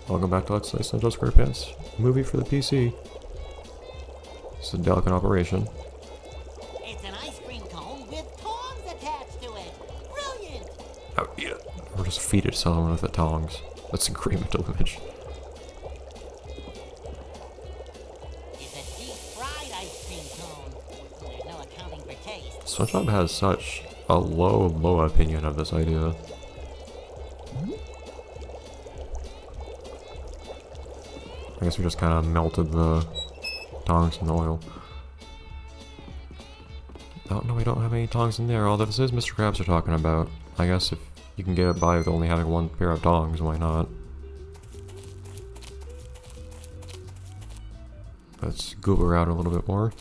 Welcome back to Let's Play Squarepants. Movie for the PC. It's a delicate operation. It's an ice cream cone with tongs attached to it. Brilliant! Oh, yeah. Or just feed it to someone with the tongs. That's a great mental image. It's a deep-fried ice cream cone, so there's no accounting for taste. Spongebob has such a low opinion of this idea. I guess we just kind of melted the tongs in the oil. Oh no, we don't have any tongs in there, although this is Mr. Krabs we're talking about. I guess if you can get by with only having one pair of tongs, why not? Let's goober out a little bit more.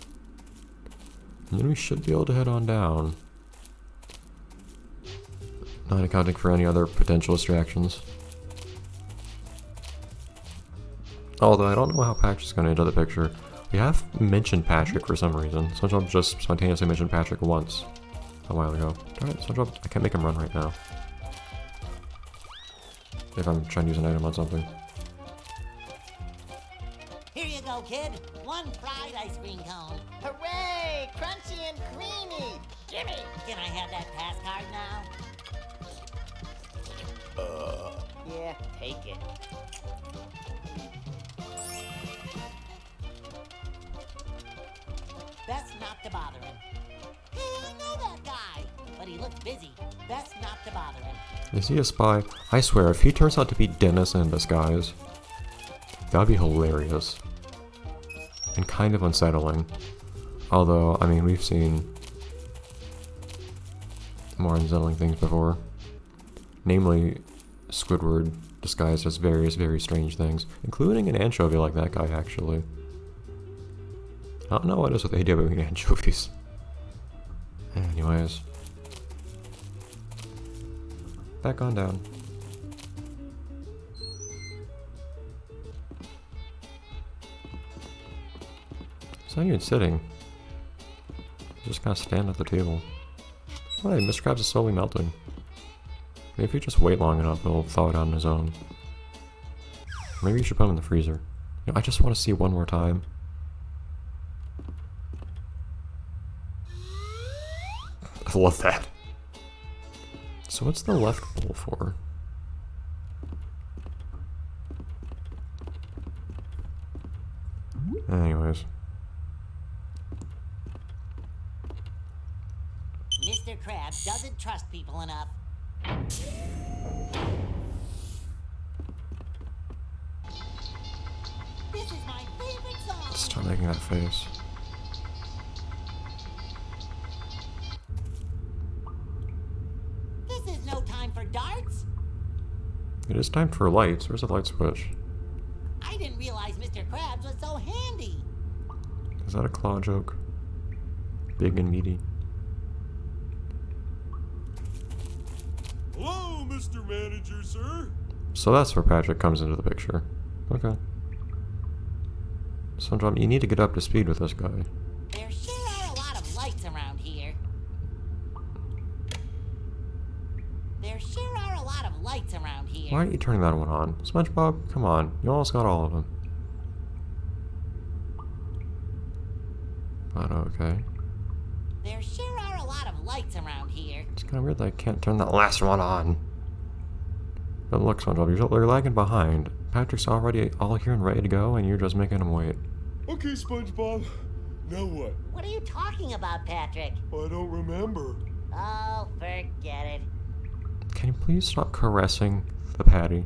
And then we should be able to head on down. Not accounting for any other potential distractions. Although I don't know how Patrick's going to enter the picture. We have mentioned Patrick for some reason. SpongeBob just spontaneously mentioned Patrick once a while ago. Alright, SpongeBob, I can't make him run right now. If I'm trying to use an item on something. Here you go, kid. One fried ice cream cone. Hooray! Crunchy and creamy! Gimme! Can I have that pass card now? Yeah, take it. Best not to bother him. Hey, I know that guy, but he looks busy. Best not to bother him. Is he a spy? I swear, if he turns out to be Dennis in disguise, that'd be hilarious. And kind of unsettling. Although, I mean, we've seen more unsettling things before. Namely, Squidward disguised as various very strange things, including an anchovy like that guy, actually. I don't know what is with the idea of eating anchovies. Anyways. Back on down. He's not even sitting. He's just kind of standing at the table. Oh, hey, Mr. Krabs is slowly melting. Maybe if you just wait long enough, he'll thaw it out on his own. Maybe you should put him in the freezer. You know, I just want to see it one more time. I love that. So what's the left bowl for? Anyways. Mr. Krabs doesn't trust people enough. This is my favorite song. Stop making that face. This is no time for darts. It is time for lights. Where's the light switch? I didn't realize Mr. Krabs was so handy. Is that a claw joke? Big and meaty. Hello, Mr. Manager, sir. So that's where Patrick comes into the picture. Okay. SpongeBob, you need to get up to speed with this guy. There sure are a lot of lights around here. There sure are a lot of lights around here. Why aren't you turning that one on? SpongeBob, come on. You almost got all of them. But okay. There sure are a lot of lights around here. It's kind of weird that I can't turn that last one on. But look, SpongeBob, you're lagging behind. Patrick's already all here and ready to go, and you're just making him wait. Okay, SpongeBob. Now what? What are you talking about, Patrick? I don't remember. Oh, forget it. Can you please stop caressing the patty?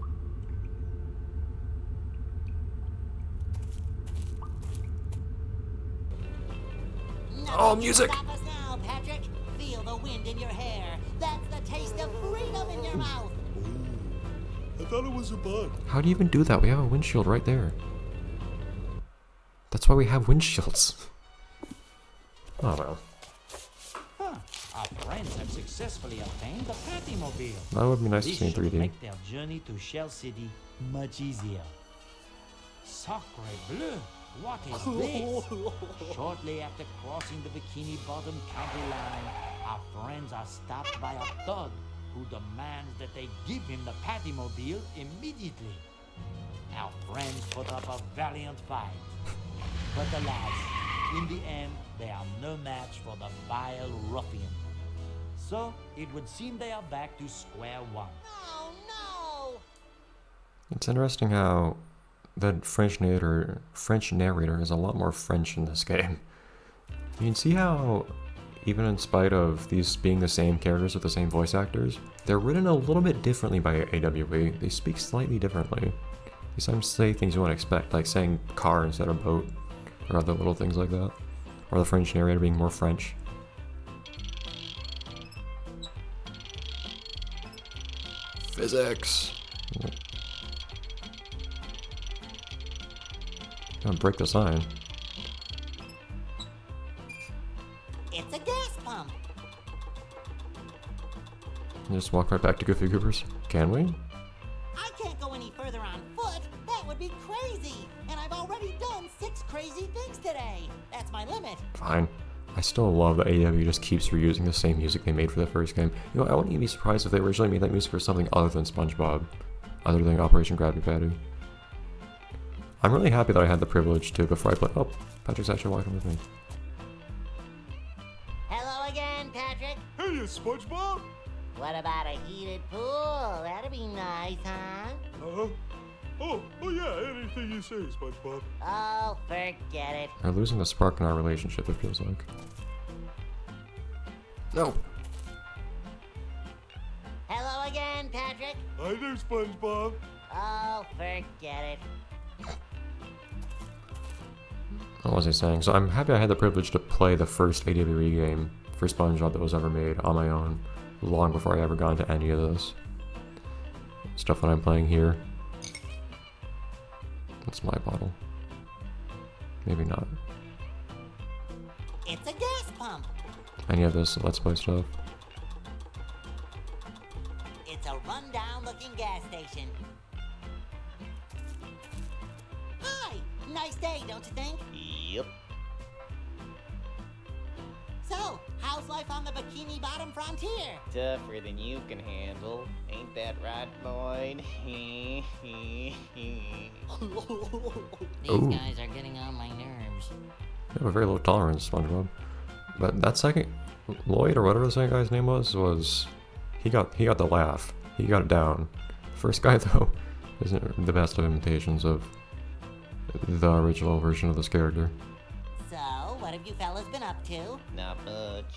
Oh, music! Stop us now, Patrick. Feel the wind in your hair. That's the taste of freedom in your mouth. I thought it was a bug. How do you even do that? We have a windshield right there. That's why we have windshields. Oh well. Our friends have successfully obtained the Pattymobile. That would be nice to This see in should 3D. make their journey to Shell City much easier. Sacre bleu! What is this? Shortly after crossing the Bikini Bottom county line, our friends are stopped by a thug who demands that they give him the Pattymobile immediately. Our friends put up a valiant fight. But alas, in the end, they are no match for the vile ruffian. So, it would seem they are back to square one. Oh no! It's interesting how the French narrator is a lot more French in this game. You can see how, even in spite of these being the same characters with the same voice actors, they're written a little bit differently by AWE. They speak slightly differently. They sometimes say things you wouldn't expect, like saying car instead of boat, or other little things like that. Or the French narrator being more French. Physics! Gonna break the sign. It's a gas pump. And just walk right back to Goofy Goobers. Can we? I can't go any further on foot. That would be crazy. And I've already done 6 crazy things today. That's my limit. Fine. I still love that AEW just keeps reusing the same music they made for the first game. You know, I wouldn't even be surprised if they originally made that music for something other than Spongebob. Other than Operation Krabby Patty. I'm really happy that I had the privilege to, before I play— oh, Patrick's actually walking with me. Hello again, Patrick. Hey, you SpongeBob! What about a heated pool? That'd be nice, huh? Oh yeah, anything you say, SpongeBob. Oh, forget it. We're losing the spark in our relationship, it feels like. No! Hello again, Patrick. Hi there, SpongeBob. Oh, forget it. What was I saying? So I'm happy I had the privilege to play the first AWE game for SpongeBob that was ever made on my own, long before I ever got into any of this stuff that I'm playing here. That's my bottle. Maybe not. It's a gas pump. Any of this Let's Play stuff. It's a rundown looking gas station. Hi! Nice day, don't you think? Yep. So, how's life on the Bikini Bottom frontier? Tougher than you can handle. Ain't that right, Boyd? These Ooh. guys are getting on my nerves. You have a very low tolerance, SpongeBob. But that second, Lloyd or whatever the second guy's name was he got the laugh. He got it down. The first guy though isn't the best of imitations of the original version of this character. So, what have you fellas been up to? Not much.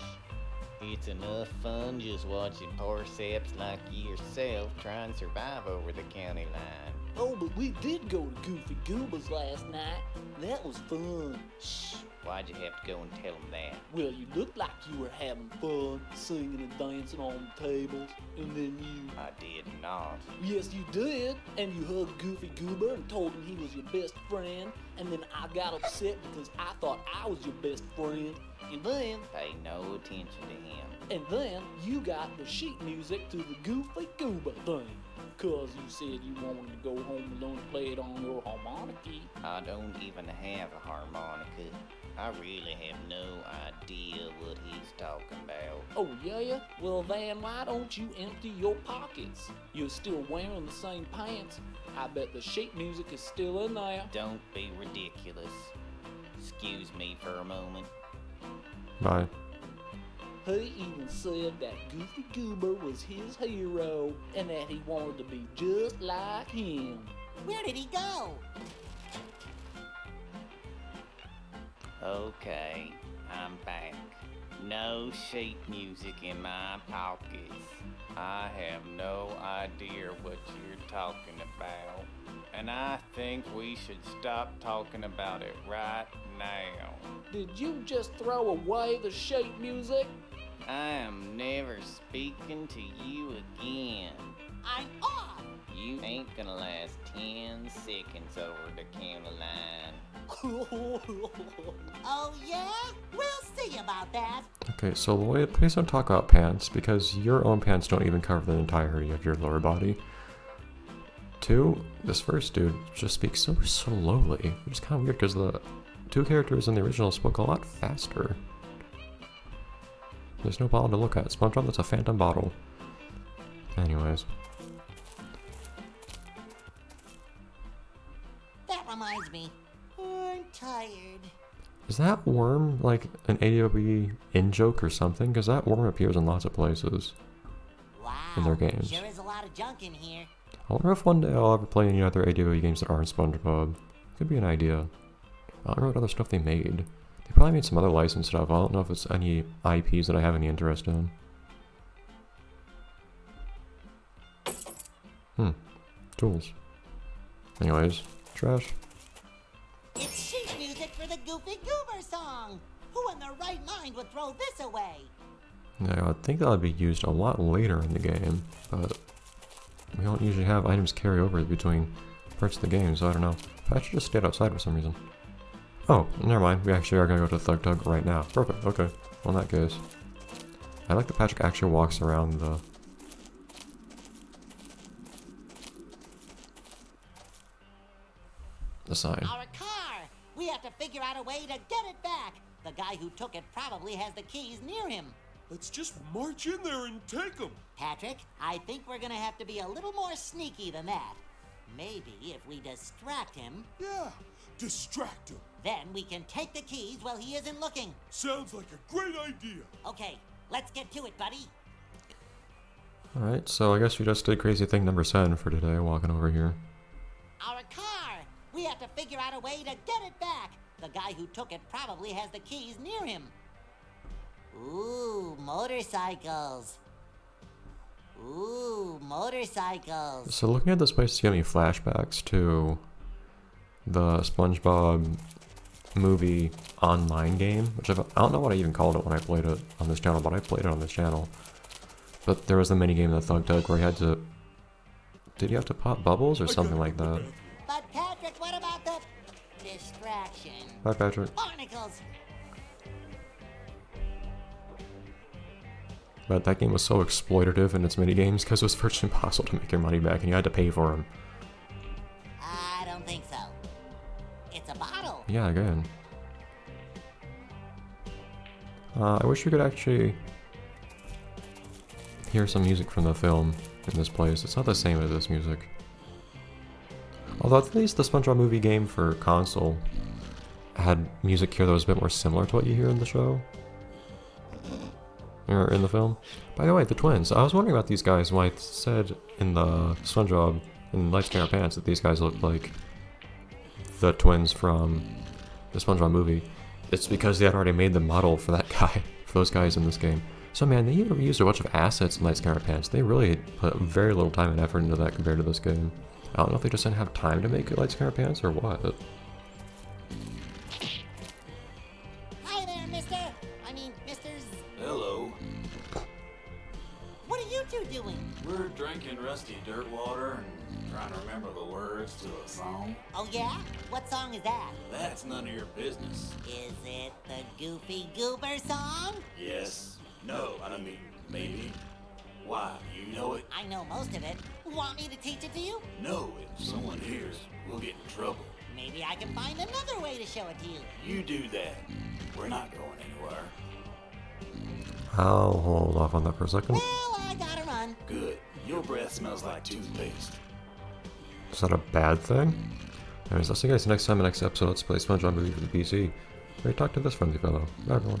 It's enough fun just watching poor saps like yourself try and survive over the county line. Oh, but we did go to Goofy Goober's last night. That was fun. Shh, why'd you have to go and tell them that? Well, you looked like you were having fun, singing and dancing on the tables, and then you... I did not. Yes, you did. And you hugged Goofy Goober and told him he was your best friend, and then I got upset because I thought I was your best friend, and then... Pay no attention to him. And then you got the sheet music to the Goofy Goober thing. Cause you said you wanted to go home alone and play it on your harmonica. I don't even have a harmonica. I really have no idea what he's talking about. Oh yeah? Well then why don't you empty your pockets? You're still wearing the same pants. I bet the sheet music is still in there. Don't be ridiculous. Excuse me for a moment. Bye. He even said that Goofy Goober was his hero and that he wanted to be just like him. Where did he go? Okay, I'm back. No sheet music in my pockets. I have no idea what you're talking about. And I think we should stop talking about it right now. Did you just throw away the sheet music? I am never speaking to you again. I'm off! You ain't gonna last 10 seconds over the county line. Oh yeah? We'll see about that. Okay, so Lloyd, please don't talk about pants, because your own pants don't even cover the entirety of your lower body. 2, this first dude just speaks so slowly, which is kind of weird because the 2 characters in the original spoke a lot faster. There's no bottle to look at. SpongeBob, that's a phantom bottle. Anyways. reminds me. I'm tired. Is that worm like an AOB in-joke or something? Because that worm appears in lots of places. Wow. In their games. Sure is a lot of junk in here. I wonder if one day I'll ever play any other AOB games that aren't Spongebob. Could be an idea. I don't know what other stuff they made. They probably made some other licensed stuff. I don't know if it's any IPs that I have any interest in. Tools. Anyways, trash. It's sheet music for the Goofy Goober song. Who in their right mind would throw this away? Yeah, I think that'll be used a lot later in the game, but we don't usually have items carry over between parts of the game, so I don't know. I should just stayed outside for some reason. Oh, never mind. We actually are gonna go to Thug Tug right now. Perfect, okay. Well, in that case. I like that Patrick actually walks around the sign. Our car! We have to figure out a way to get it back. The guy who took it probably has the keys near him. Let's just march in there and take them. Patrick, I think we're gonna have to be a little more sneaky than that. Maybe if we distract him, Yeah, distract him. then we can take the keys while he isn't looking. Sounds like a great idea. Okay, let's get to it, buddy. Alright, so I guess we just did crazy thing number 7 for today, walking over here. Our car! We have to figure out a way to get it back. The guy who took it probably has the keys near him. Ooh, motorcycles. Ooh, motorcycles. So looking at this place to get me flashbacks to the SpongeBob movie online game, which I don't know what I even called it when I played it on this channel, but I played it on this channel. But there was the mini game in the Thug Tug where he had to... Did he have to pop bubbles or something like that? But Patrick, what about the distraction? Bye, Patrick. Barnacles! But that game was so exploitative in its mini games because it was virtually impossible to make your money back and you had to pay for them. I don't think so. It's a bottle. Yeah, again. I wish we could actually hear some music from the film in this place. It's not the same as this music. Although at least the SpongeBob movie game for console had music here that was a bit more similar to what you hear in the show. Or in the film. By the way, the twins. I was wondering about these guys when I said in the SpongeBob in Lights, Camera, Pants that these guys looked like the twins from the SpongeBob movie. It's because they had already made the model for that guy, for those guys in this game. So man, they used a bunch of assets in Lights, Camera, Pants. They really put very little time and effort into that compared to this game. I don't know if they just didn't have time to make it Lights, Camera, Pants or what. Hi there, mister. I mean, misters. Hello. What are you two doing? We're drinking rusty dirt water and trying to remember the words to a song. Oh yeah? What song is that? That's none of your business. Is it the Goofy Goober song? Yes. No, I mean, maybe. Why? You know it? I know most of it. Want me to teach it to you? No, if someone hears, we'll get in trouble. Maybe I can find another way to show it to you. You do that. We're not going anywhere. I'll hold off on that for a second. Well, I gotta run. Good. Your breath smells like toothpaste. Is that a bad thing? Anyways, I'll see you guys next time in the next episode. Let's play SpongeBob movie for the PC. Where we talk to this friendly fellow. Bye everyone.